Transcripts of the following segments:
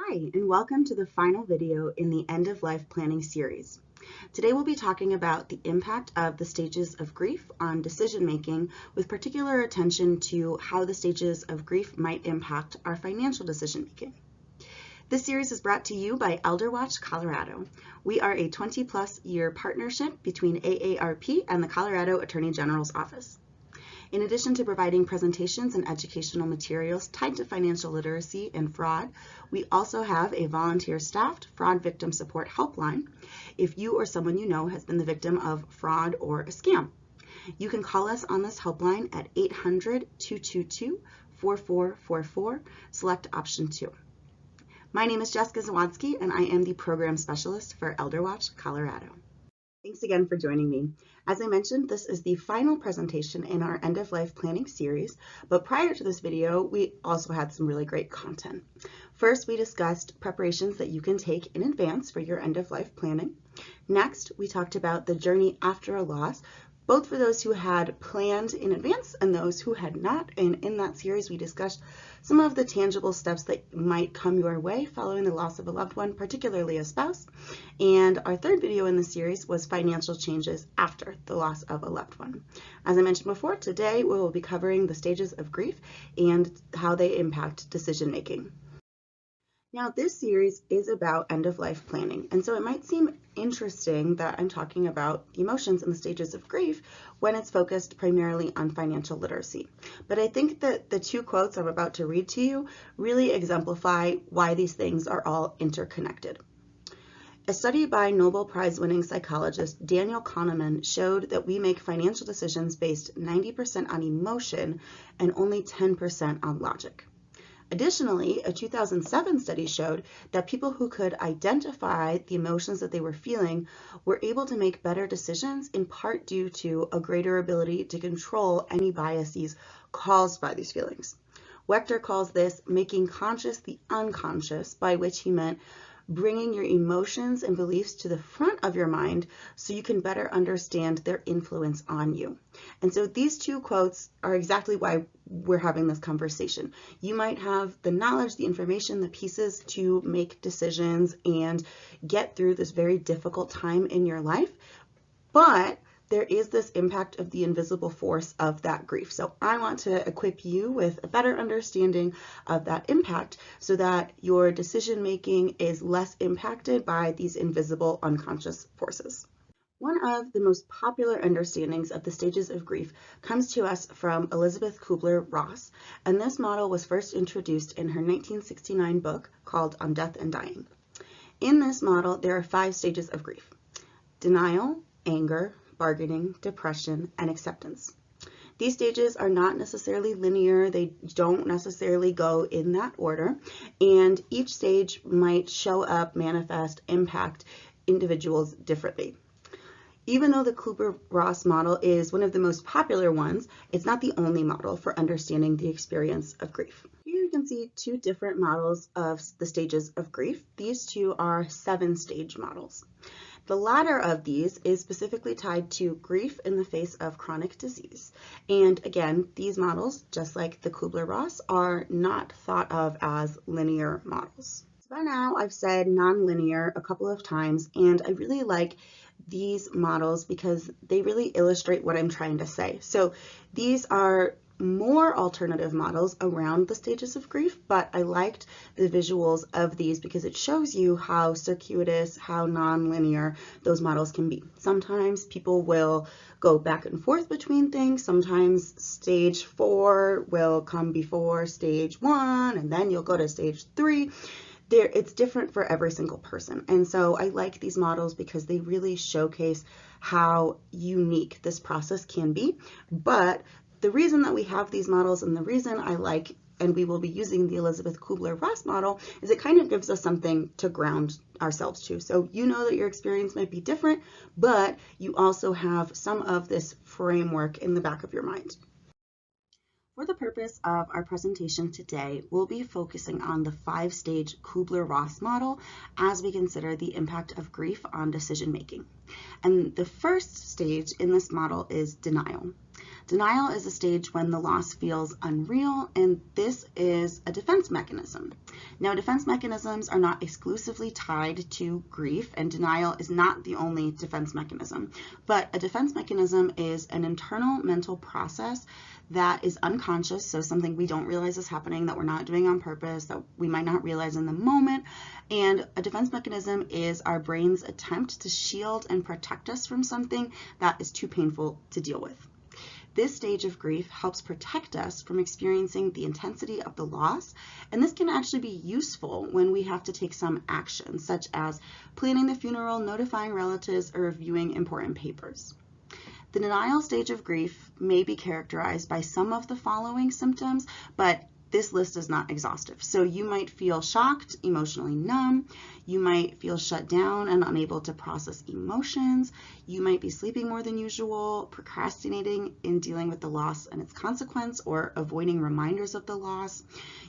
Hi, and welcome to the final video in the End of Life Planning series. Today we'll be talking about the impact of the stages of grief on decision making, with particular attention to how the stages of grief might impact our financial decision making. This series is brought to you by ElderWatch Colorado. We are a 20-plus year partnership between AARP and the Colorado Attorney General's Office. In addition to providing presentations and educational materials tied to financial literacy and fraud, we also have a volunteer-staffed fraud victim support helpline if you or someone you know has been the victim of fraud or a scam. You can call us on this helpline at 800-222-4444, select option 2. My name is Jessica Zawadzki, and I am the program specialist for ElderWatch Colorado. Thanks again for joining me. As I mentioned, this is the final presentation in our End of Life Planning series, but prior to this video, we also had some really great content. First, we discussed preparations that you can take in advance for your end of life planning. Next, we talked about the journey after a loss, both for those who had planned in advance and those who had not. And in that series, we discussed some of the tangible steps that might come your way following the loss of a loved one, particularly a spouse. And our third video in the series was financial changes after the loss of a loved one. As I mentioned before, today we will be covering the stages of grief and how they impact decision making. Now, this series is about end-of-life planning, and so it might seem interesting that I'm talking about the emotions and the stages of grief when it's focused primarily on financial literacy. But I think that the two quotes I'm about to read to you really exemplify why these things are all interconnected. A study by Nobel Prize-winning psychologist Daniel Kahneman showed that we make financial decisions based 90% on emotion and only 10% on logic. Additionally, a 2007 study showed that people who could identify the emotions that they were feeling were able to make better decisions, in part due to a greater ability to control any biases caused by these feelings. Wechter calls this making conscious the unconscious, by which he meant bringing your emotions and beliefs to the front of your mind so you can better understand their influence on you. And so these two quotes are exactly why we're having this conversation. You might have the knowledge, the information, the pieces to make decisions and get through this very difficult time in your life, but there is this impact of the invisible force of that grief. So I want to equip you with a better understanding of that impact so that your decision making is less impacted by these invisible unconscious forces. One of the most popular understandings of the stages of grief comes to us from Elizabeth Kubler-Ross, and this model was first introduced in her 1969 book called On Death and Dying. In this model, there are 5 stages of grief: denial, anger, bargaining, depression, and acceptance. These stages are not necessarily linear. They don't necessarily go in that order, and each stage might show up, manifest, impact individuals differently. Even though the Kubler-Ross model is one of the most popular ones, it's not the only model for understanding the experience of grief. Here you can see 2 different models of the stages of grief. These 2 are 7-stage models. The latter of these is specifically tied to grief in the face of chronic disease. And again, these models, just like the Kubler-Ross, are not thought of as linear models. So by now, I've said nonlinear a couple of times, and I really like these models because they really illustrate what I'm trying to say. So these are more alternative models around the stages of grief, but I liked the visuals of these because it shows you how circuitous, how non-linear those models can be. Sometimes people will go back and forth between things. Sometimes stage 4 will come before stage 1, and then you'll go to stage 3. It's different for every single person. And so I like these models because they really showcase how unique this process can be. But the reason that we have these models, and the reason I like, and we will be using the Elizabeth Kubler-Ross model, is it kind of gives us something to ground ourselves to. So you know that your experience might be different, but you also have some of this framework in the back of your mind. For the purpose of our presentation today, we'll be focusing on the 5-stage Kubler-Ross model as we consider the impact of grief on decision making. And the first stage in this model is denial. Denial is a stage when the loss feels unreal, and this is a defense mechanism. Now, defense mechanisms are not exclusively tied to grief, and denial is not the only defense mechanism, but a defense mechanism is an internal mental process that is unconscious, so something we don't realize is happening, that we're not doing on purpose, that we might not realize in the moment. And a defense mechanism is our brain's attempt to shield and protect us from something that is too painful to deal with. This stage of grief helps protect us from experiencing the intensity of the loss, and this can actually be useful when we have to take some action, such as planning the funeral, notifying relatives, or reviewing important papers. The denial stage of grief may be characterized by some of the following symptoms, but this list is not exhaustive. So you might feel shocked, emotionally numb. You might feel shut down and unable to process emotions. You might be sleeping more than usual, procrastinating in dealing with the loss and its consequence, or avoiding reminders of the loss.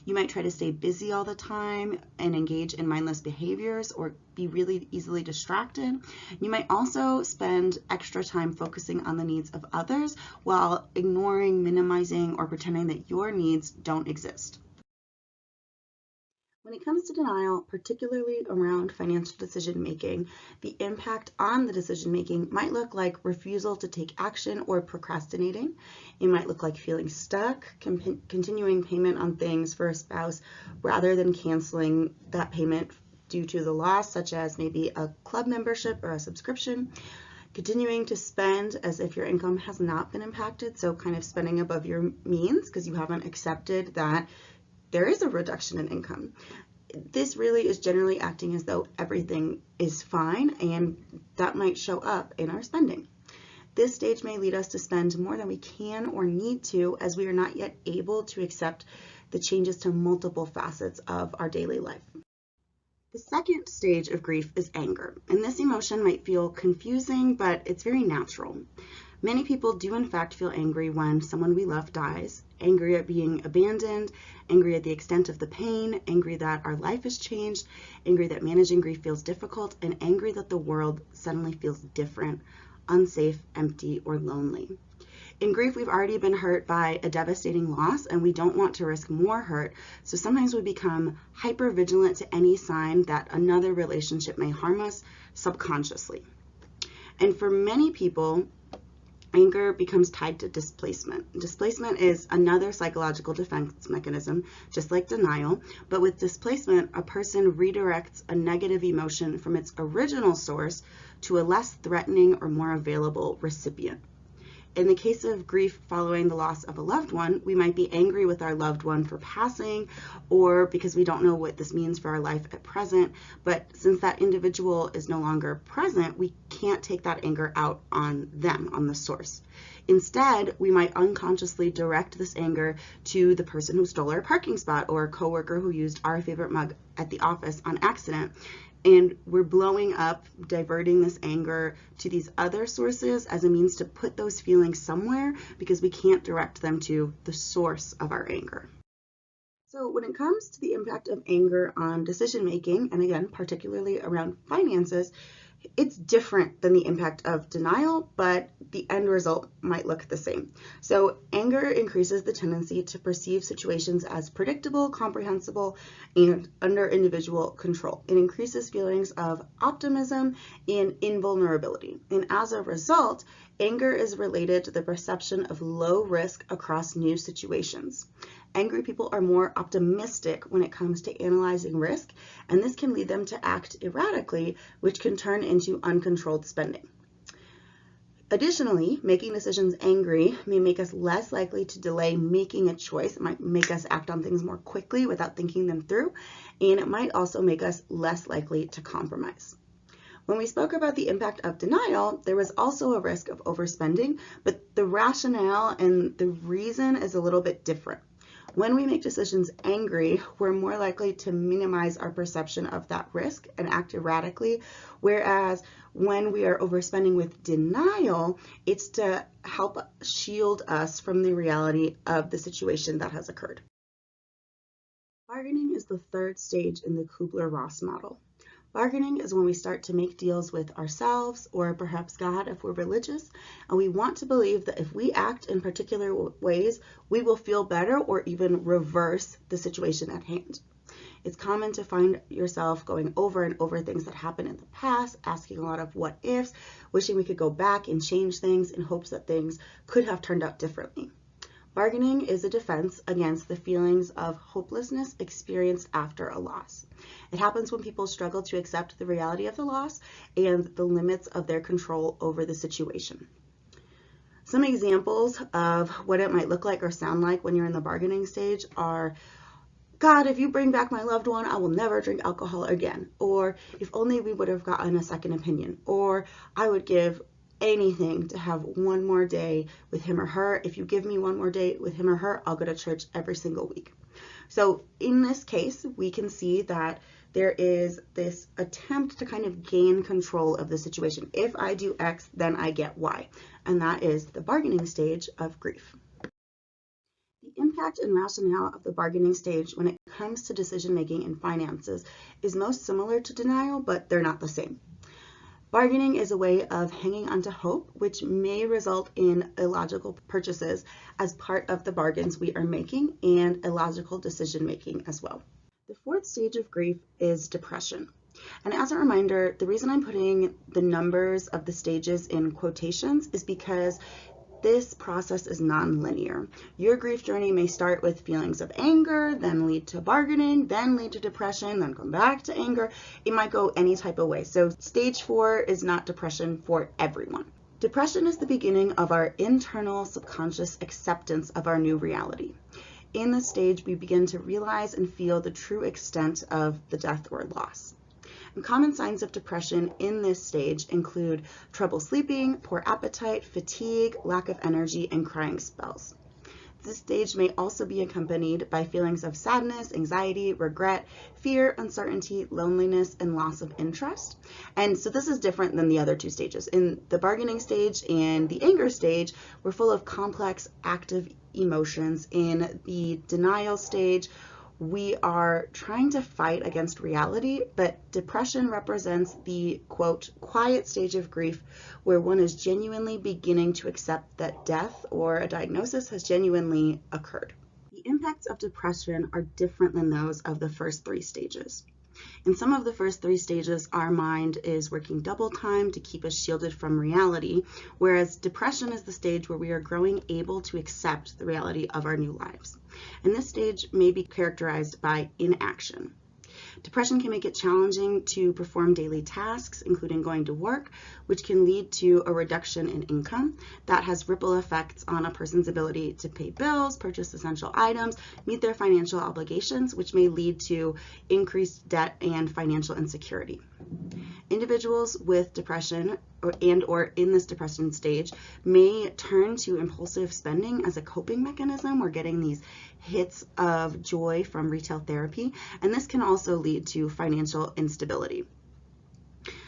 You might try to stay busy all the time and engage in mindless behaviors or be really easily distracted. You might also spend extra time focusing on the needs of others while ignoring, minimizing, or pretending that your needs don't exist. When it comes to denial, particularly around financial decision making, the impact on the decision making might look like refusal to take action or procrastinating. It might look like feeling stuck, continuing payment on things for a spouse rather than canceling that payment due to the loss, such as maybe a club membership or a subscription. Continuing to spend as if your income has not been impacted, so kind of spending above your means because you haven't accepted that there is a reduction in income. This really is generally acting as though everything is fine, and that might show up in our spending. This stage may lead us to spend more than we can or need to, as we are not yet able to accept the changes to multiple facets of our daily life. The second stage of grief is anger, and this emotion might feel confusing, but it's very natural. Many people do in fact feel angry when someone we love dies, angry at being abandoned, angry at the extent of the pain, angry that our life has changed, angry that managing grief feels difficult, and angry that the world suddenly feels different, unsafe, empty, or lonely. In grief, we've already been hurt by a devastating loss, and we don't want to risk more hurt, so sometimes we become hyper vigilant to any sign that another relationship may harm us subconsciously. And for many people, anger becomes tied to displacement. Displacement is another psychological defense mechanism, just like denial, but with displacement, a person redirects a negative emotion from its original source to a less threatening or more available recipient. In the case of grief following the loss of a loved one, we might be angry with our loved one for passing, or because we don't know what this means for our life at present. But since that individual is no longer present, we can't take that anger out on them, on the source. Instead, we might unconsciously direct this anger to the person who stole our parking spot, or a coworker who used our favorite mug at the office on accident. And we're blowing up, diverting this anger to these other sources as a means to put those feelings somewhere because we can't direct them to the source of our anger. So when it comes to the impact of anger on decision making, and again, particularly around finances, it's different than the impact of denial, but the end result might look the same. So anger increases the tendency to perceive situations as predictable, comprehensible, and under individual control. It increases feelings of optimism and invulnerability. And as a result, anger is related to the perception of low risk across new situations. Angry people are more optimistic when it comes to analyzing risk, and this can lead them to act erratically, which can turn into uncontrolled spending. Additionally, making decisions angry may make us less likely to delay making a choice. It might make us act on things more quickly without thinking them through, and it might also make us less likely to compromise. When we spoke about the impact of denial, there was also a risk of overspending, but the rationale and the reason is a little bit different. When we make decisions angry, we're more likely to minimize our perception of that risk and act erratically, whereas when we are overspending with denial, it's to help shield us from the reality of the situation that has occurred. Bargaining is the third stage in the Kubler-Ross model. Bargaining is when we start to make deals with ourselves or perhaps God if we're religious, and we want to believe that if we act in particular ways, we will feel better or even reverse the situation at hand. It's common to find yourself going over and over things that happened in the past, asking a lot of what ifs, wishing we could go back and change things in hopes that things could have turned out differently. Bargaining is a defense against the feelings of hopelessness experienced after a loss. It happens when people struggle to accept the reality of the loss and the limits of their control over the situation. Some examples of what it might look like or sound like when you're in the bargaining stage are, God, if you bring back my loved one, I will never drink alcohol again. Or if only we would have gotten a second opinion. Or I would give anything to have one more day with him or her. If you give me one more day with him or her, I'll go to church every single week. So in this case, we can see that there is this attempt to kind of gain control of the situation. If I do X, then I get Y. And that is the bargaining stage of grief. The impact and rationale of the bargaining stage when it comes to decision-making and finances is most similar to denial, but they're not the same. Bargaining is a way of hanging onto hope, which may result in illogical purchases as part of the bargains we are making and illogical decision-making as well. The fourth stage of grief is depression. And as a reminder, the reason I'm putting the numbers of the stages in quotations is because this process is non-linear. Your grief journey may start with feelings of anger, then lead to bargaining, then lead to depression, then come back to anger. It might go any type of way. So stage 4 is not depression for everyone. Depression is the beginning of our internal subconscious acceptance of our new reality. In this stage, we begin to realize and feel the true extent of the death or loss. And common signs of depression in this stage include trouble sleeping, poor appetite, fatigue, lack of energy, and crying spells. This stage may also be accompanied by feelings of sadness, anxiety, regret, fear, uncertainty, loneliness, and loss of interest. And so this is different than the other two stages. In the bargaining stage and the anger stage, we're full of complex, active emotions. In the denial stage, we are trying to fight against reality, but depression represents the, quote, quiet stage of grief where one is genuinely beginning to accept that death or a diagnosis has genuinely occurred. The impacts of depression are different than those of the first 3 stages. In some of the first 3 stages, our mind is working double time to keep us shielded from reality, whereas depression is the stage where we are growing able to accept the reality of our new lives. And this stage may be characterized by inaction. Depression can make it challenging to perform daily tasks, including going to work, which can lead to a reduction in income that has ripple effects on a person's ability to pay bills, purchase essential items, meet their financial obligations, which may lead to increased debt and financial insecurity. Individuals with depression or in this depression stage may turn to impulsive spending as a coping mechanism or getting these hits of joy from retail therapy, and this can also lead to financial instability.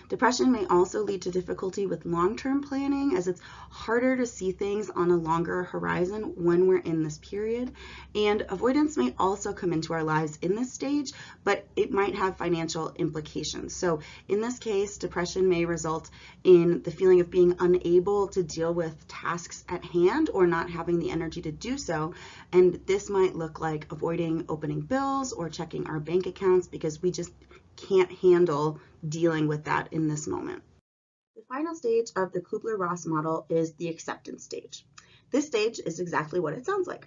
Depression may also lead to difficulty with long-term planning, as it's harder to see things on a longer horizon when we're in this period. And avoidance may also come into our lives in this stage, but it might have financial implications. So in this case, depression may result in the feeling of being unable to deal with tasks at hand or not having the energy to do so. And this might look like avoiding opening bills or checking our bank accounts because we just can't handle dealing with that in this moment. The final stage of the Kubler-Ross model is the acceptance stage. This stage is exactly what it sounds like.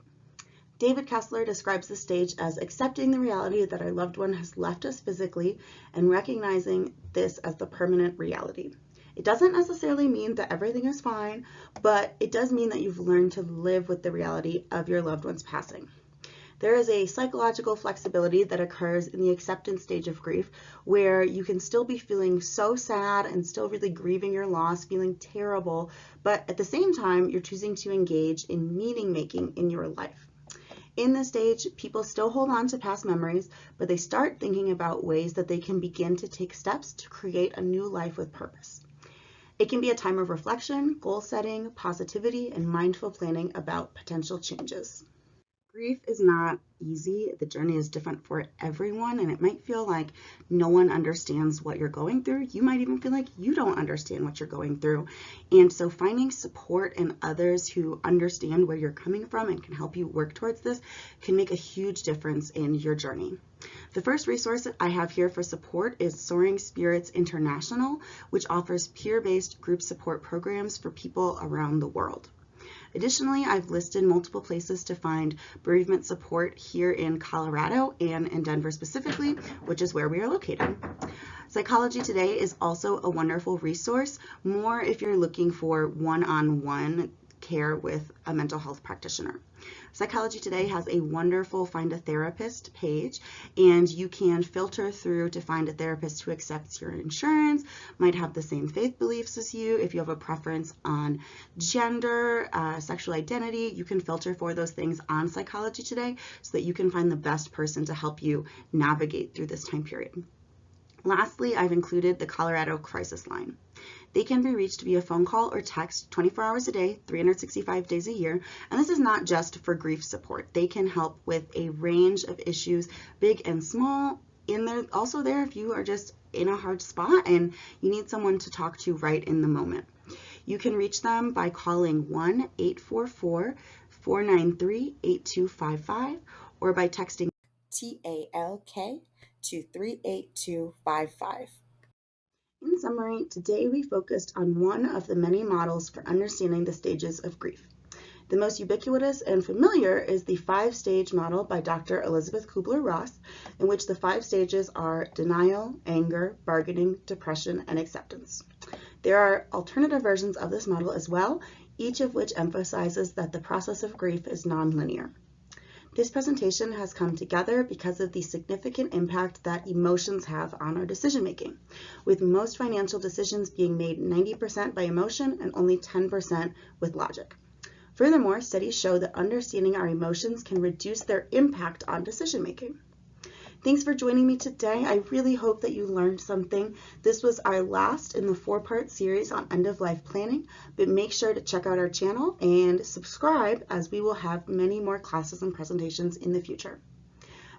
David Kessler describes this stage as accepting the reality that our loved one has left us physically and recognizing this as the permanent reality. It doesn't necessarily mean that everything is fine, but it does mean that you've learned to live with the reality of your loved one's passing. There is a psychological flexibility that occurs in the acceptance stage of grief where you can still be feeling so sad and still really grieving your loss, feeling terrible, but at the same time, you're choosing to engage in meaning making in your life. In this stage, people still hold on to past memories, but they start thinking about ways that they can begin to take steps to create a new life with purpose. It can be a time of reflection, goal setting, positivity, and mindful planning about potential changes. Grief is not easy. The journey is different for everyone, and it might feel like no one understands what you're going through. You might even feel like you don't understand what you're going through. And so finding support and others who understand where you're coming from and can help you work towards this can make a huge difference in your journey. The first resource I have here for support is Soaring Spirits International, which offers peer-based group support programs for people around the world. Additionally, I've listed multiple places to find bereavement support here in Colorado and in Denver specifically, which is where we are located. Psychology Today is also a wonderful resource, more if you're looking for one-on-one care with a mental health practitioner. Psychology Today has a wonderful Find a Therapist page, and you can filter through to find a therapist who accepts your insurance, might have the same faith beliefs as you. If you have a preference on gender, sexual identity, you can filter for those things on Psychology Today so that you can find the best person to help you navigate through this time period. Lastly, I've included the Colorado Crisis Line. They can be reached via phone call or text 24 hours a day, 365 days a year. And this is not just for grief support. They can help with a range of issues, big and small. And they're also there if you are just in a hard spot and you need someone to talk to right in the moment. You can reach them by calling 1-844-493-8255 or by texting TALK to 38255. In summary, today we focused on one of the many models for understanding the stages of grief. The most ubiquitous and familiar is the 5-stage model by Dr. Elizabeth Kubler-Ross, in which the 5 stages are denial, anger, bargaining, depression, and acceptance. There are alternative versions of this model as well, each of which emphasizes that the process of grief is nonlinear. This presentation has come together because of the significant impact that emotions have on our decision making, with most financial decisions being made 90% by emotion and only 10% with logic. Furthermore, studies show that understanding our emotions can reduce their impact on decision making. Thanks for joining me today. I really hope that you learned something. This was our last in the 4-part series on end-of-life planning, but make sure to check out our channel and subscribe as we will have many more classes and presentations in the future.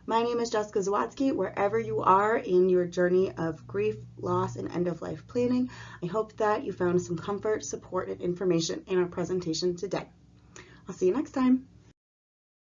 My name is Jessica Zawadzki. Wherever you are in your journey of grief, loss, and end-of-life planning, I hope that you found some comfort, support, and information in our presentation today. I'll see you next time.